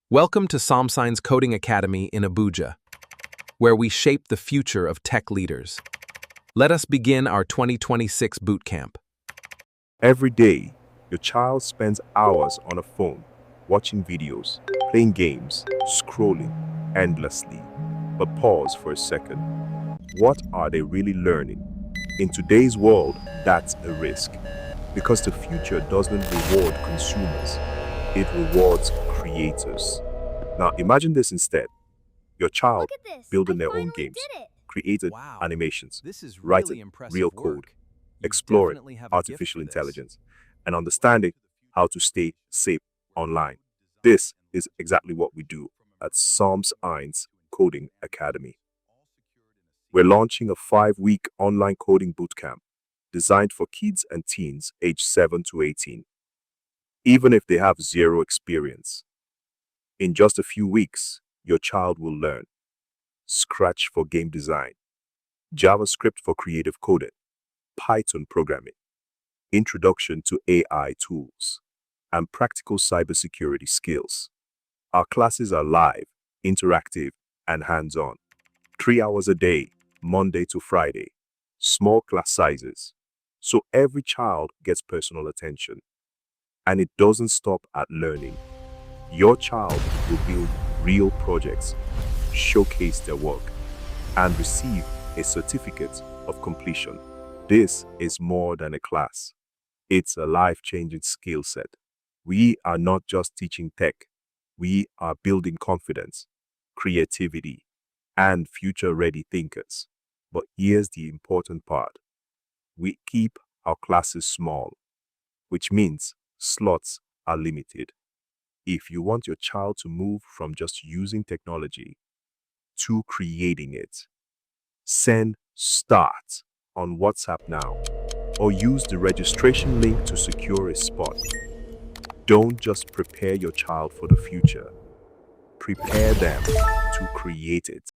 Welcome to PsalmsEins Coding Academy in Abuja, where we shape the future of tech leaders. Let us begin our 2026 bootcamp. Every day, your child spends hours on a phone, watching videos, playing games, scrolling endlessly. But pause for a second. What are they really learning? In today's world, that's a risk. Because the future doesn't reward consumers, it rewards creators. Now imagine this instead. Your child building their own games, created animations, This is writing real code, exploring artificial intelligence, and understanding how to stay safe online. This is exactly what we do at PsalmsEins Coding Academy. We're launching a 5-week online coding bootcamp designed for kids and teens aged 7 to 18, even if they have zero experience. In just a few weeks, your child will learn Scratch for game design, JavaScript for creative coding, Python programming, introduction to AI tools, and practical cybersecurity skills. Our classes are live, interactive, and hands-on. 3 hours a day, Monday to Friday. Small class sizes, so every child gets personal attention. And it doesn't stop at learning. Your child will build real projects, showcase their work, and receive a certificate of completion. This is more than a class. It's a life-changing skill set. We are not just teaching tech. We are building confidence, creativity, and future-ready thinkers. But here's the important part. We keep our classes small, which means slots are limited. If you want your child to move from just using technology to creating it, send START on WhatsApp now or use the registration link to secure a spot. Don't just prepare your child for the future. Prepare them to create it.